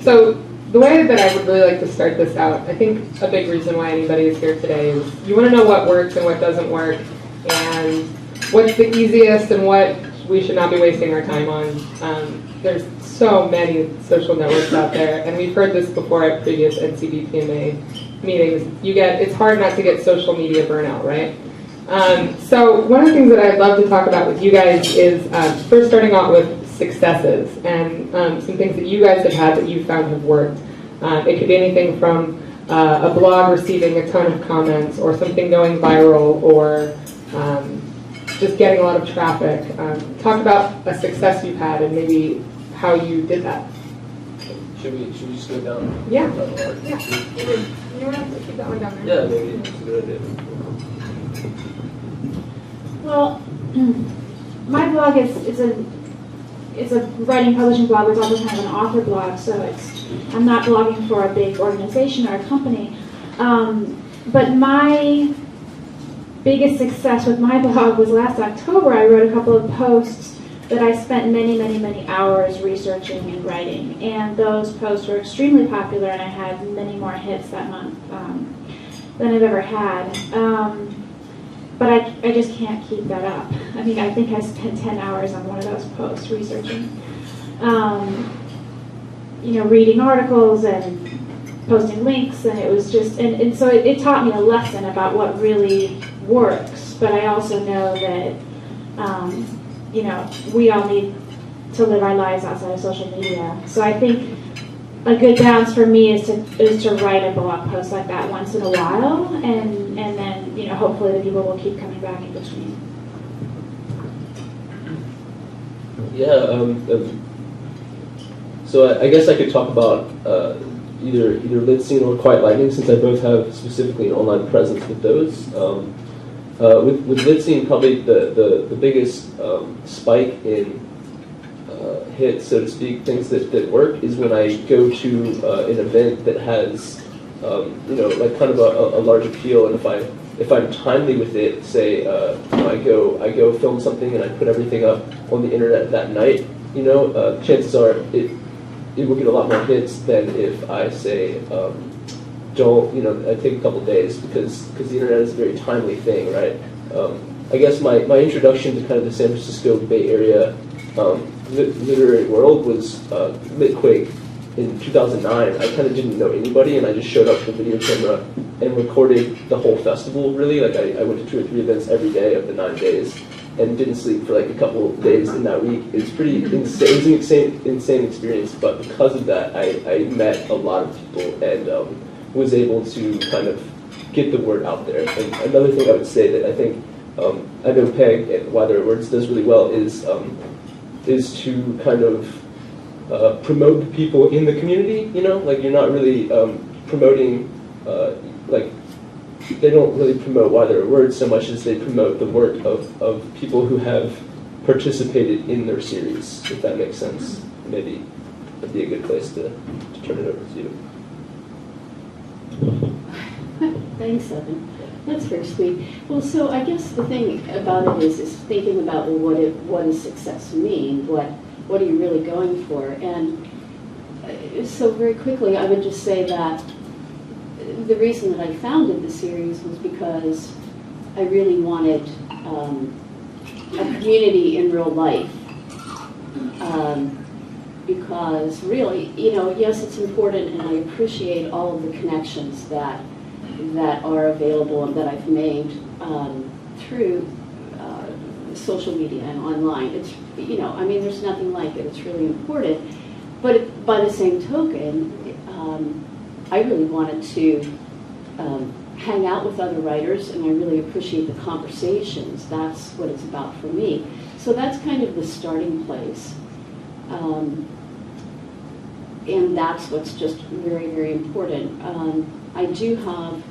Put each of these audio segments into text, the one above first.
So the way that I would really like to start this out, I think a big reason why anybody is here today is you want to know what works and what doesn't work, and what's the easiest and what we should not be wasting our time on. There's so many social networks out there, and we've heard this before at previous NCBPMA meetings. It's hard not to get social media burnout, right? So one of the things that I'd love to talk about with you guys is first starting out with successes and some things that you guys have had that you found have worked. It could be anything from a blog receiving a ton of comments, or something going viral, or just getting a lot of traffic. Talk about a success you've had and maybe how you did that. Should we just go down? Yeah. Yeah. You don't have to keep that one down there. Yeah, maybe it's a good idea. Well, my blog is a writing publishing blog. It's also kind of an author blog, so I'm not blogging for a big organization or a company. But my biggest success with my blog was last October. I wrote a couple of posts that I spent many hours researching and writing, and those posts were extremely popular, and I had many more hits that month than I've ever had. But I just can't keep that up. I mean, I think I spent 10 hours on one of those posts researching, reading articles and posting links, and it was just, and so it taught me a lesson about what really works. But I also know that, we all need to live our lives outside of social media. So I think a good balance for me is to write a blog post like that once in a while, and then hopefully the people will keep coming back in between. Yeah. So I guess I could talk about either Lidscene or Quiet Lightning, since I both have specifically an online presence with those. With Lidscene, probably the biggest spike in hits, so to speak, things that work, is when I go to an event that has, like kind of a large appeal, and if I'm timely with it, say, I go film something and I put everything up on the internet that night, chances are it will get a lot more hits than if I say, I take a couple days, because the internet is a very timely thing, right? I guess my introduction to kind of the San Francisco Bay Area literary world was Litquake in 2009. I kind of didn't know anybody, and I just showed up with a video camera and recorded the whole festival, really. Like I went to 2 or 3 events every day of the 9 days, and didn't sleep for like a couple of days in that week. It's pretty insane. It was an insane experience, but because of that, I met a lot of people and was able to kind of get the word out there. And another thing I would say that I think I know Peg and Why There Are Words does really well is to kind of promote the people in the community. Like you're not really promoting like they don't really promote Why There Are Words so much as they promote the work of people who have participated in their series, if that makes sense. Maybe that'd be a good place to turn it over to you. Thanks, Evan. That's very sweet. Well, so I guess the thing about it is thinking about, well, what does success mean? What are you really going for? And so very quickly, I would just say that the reason that I founded the series was because I really wanted a community in real life. Because really, yes, it's important, and I appreciate all of the connections that are available and that I've made through social media and online. It's, there's nothing like it. It's really important. But by the same token, I really wanted to hang out with other writers, and I really appreciate the conversations. That's what it's about for me. So that's kind of the starting place. And that's what's just very, very important. I do have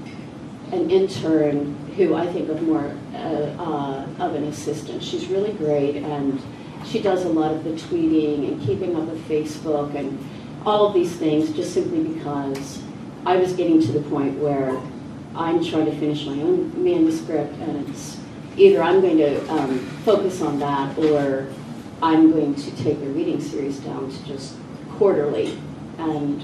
an intern who I think of more of an assistant. She's really great, and she does a lot of the tweeting and keeping up with Facebook and all of these things, just simply because I was getting to the point where I'm trying to finish my own manuscript, and it's either I'm going to focus on that, or I'm going to take the reading series down to just quarterly, and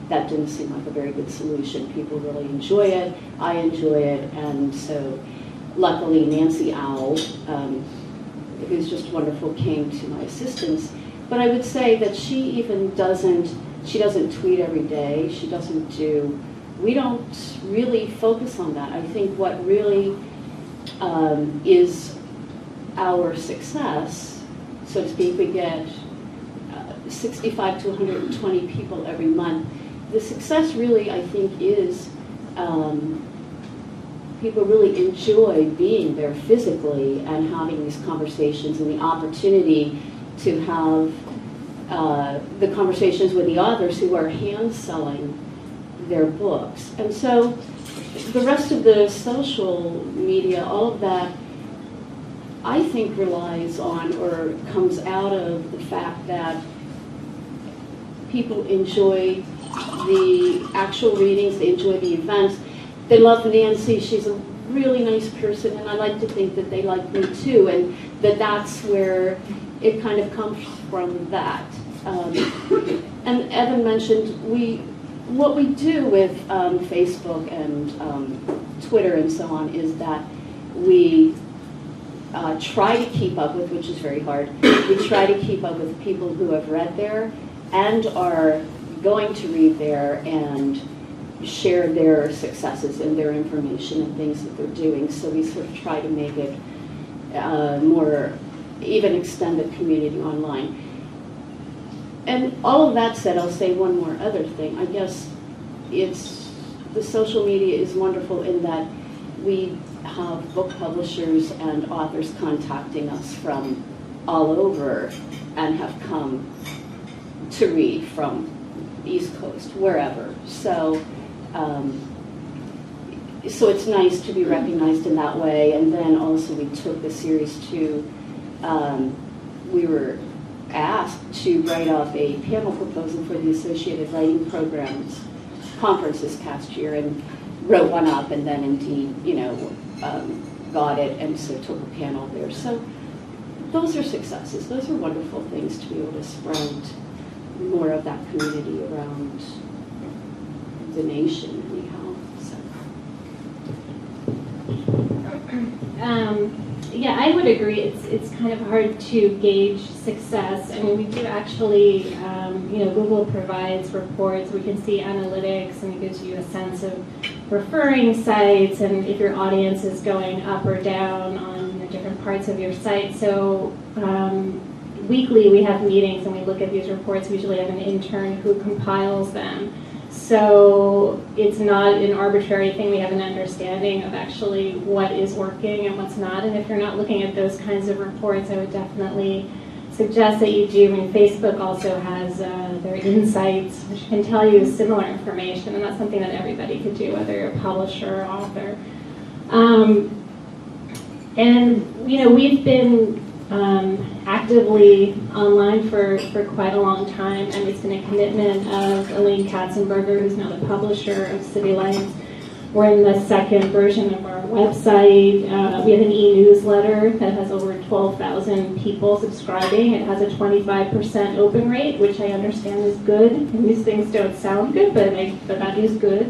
that didn't seem like a very good solution. People really enjoy it, I enjoy it, and so luckily Nancy Owl, who's just wonderful, came to my assistance. But I would say that she even doesn't tweet every day, we don't really focus on that. I think what really is our success, so to speak, we get 65 to 120 people every month. The success really, I think, is people really enjoy being there physically and having these conversations and the opportunity to have the conversations with the authors who are hand-selling their books. And so the rest of the social media, all of that, I think relies on or comes out of the fact that people enjoy the actual readings, they enjoy the events. They love Nancy, she's a really nice person, and I like to think that they like me too, and that's where it kind of comes from that. And Evan mentioned what we do with Facebook and Twitter and so on is that we try to keep up with, which is very hard, we try to keep up with people who have read there and are going to read there and share their successes and their information and things that they're doing. So we sort of try to make it more, even extend the community online. And all of that said, I'll say one more other thing. I guess the social media is wonderful in that we have book publishers and authors contacting us from all over and have come to read from East Coast, wherever. So so it's nice to be recognized in that way. And then also we took the series to, we were asked to write up a panel proposal for the Associated Writing Programs conference this past year, and wrote one up, and then indeed, got it, and so took a panel there. So those are successes. Those are wonderful things to be able to sprout more of that community around the nation, anyhow. So. Yeah, I would agree. It's kind of hard to gauge success. I mean, we do actually, Google provides reports. We can see analytics, and it gives you a sense of referring sites and if your audience is going up or down on the different parts of your site. So weekly we have meetings and we look at these reports. We usually have an intern who compiles them. So it's not an arbitrary thing. We have an understanding of actually what is working and what's not. And if you're not looking at those kinds of reports, I would definitely suggest that you do. I mean, Facebook also has their insights, which can tell you similar information, and that's something that everybody could do, whether you're a publisher or author. And we've been actively online for quite a long time, and it's been a commitment of Elaine Katzenberger, who's now the publisher of City Lights. We're in the second version of our website. We have an e-newsletter that has over 12,000 people subscribing. It has a 25% open rate, which I understand is good. And these things don't sound good, but that is good.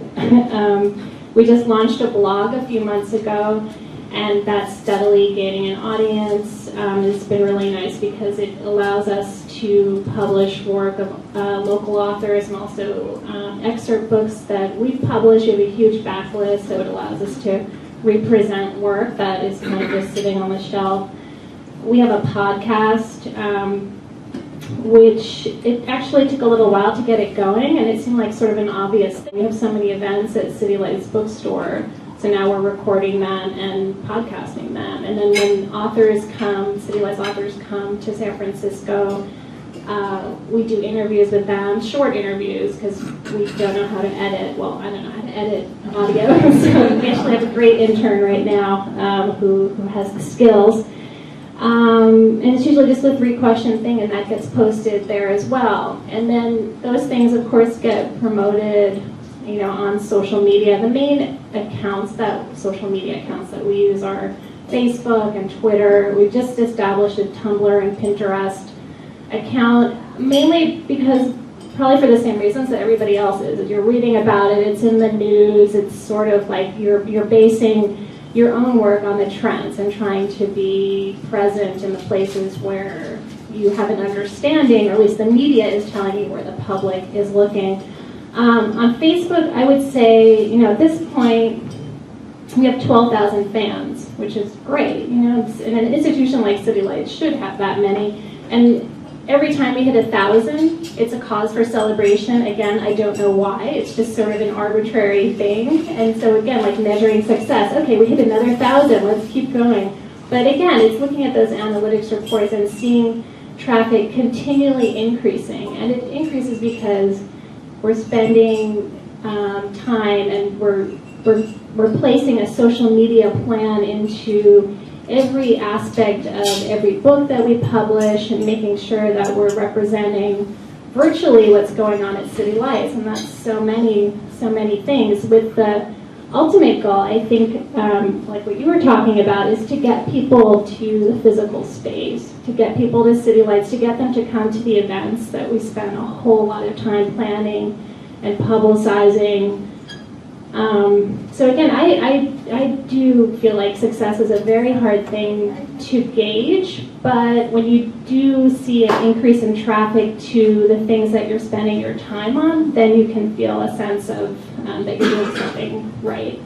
We just launched a blog a few months ago, and that's steadily gaining an audience. It's been really nice because it allows us to publish work of local authors and also excerpt books that we've published. We have a huge backlist, so it allows us to represent work that is kind of just sitting on the shelf. We have a podcast, which it actually took a little while to get it going, and it seemed like sort of an obvious thing. We have so many events at City Lights Bookstore, so now we're recording them and podcasting them. And then when authors come, City Lights authors come to San Francisco, we do interviews with them, short interviews, because we don't know how to edit. Well, I don't know how to edit audio, so we actually have a great intern right now who has the skills. And it's usually just a 3-question thing, and that gets posted there as well. And then those things, of course, get promoted, on social media. The main social media accounts that we use are Facebook and Twitter. We've just established a Tumblr and Pinterest account, mainly because probably for the same reasons that everybody else is. You're reading about it, it's in the news, it's sort of like you're basing your own work on the trends and trying to be present in the places where you have an understanding, or at least the media is telling you where the public is looking. On Facebook, I would say, at this point, we have 12,000 fans, which is great. And an institution like City Lights should have that many. And every time we hit 1,000, it's a cause for celebration. Again, I don't know why. It's just sort of an arbitrary thing. And so again, like measuring success. Okay, we hit another 1,000. Let's keep going. But again, it's looking at those analytics reports and seeing traffic continually increasing. And it increases because we're spending time and we're placing a social media plan into every aspect of every book that we publish and making sure that we're representing virtually what's going on at City Lights, and that's so many things. With the ultimate goal, I think, like what you were talking about, is to get people to the physical space, to get people to City Lights, to get them to come to the events that we spend a whole lot of time planning and publicizing. So again, I do feel like success is a very hard thing to gauge, but when you do see an increase in traffic to the things that you're spending your time on, then you can feel a sense of that you're doing something right.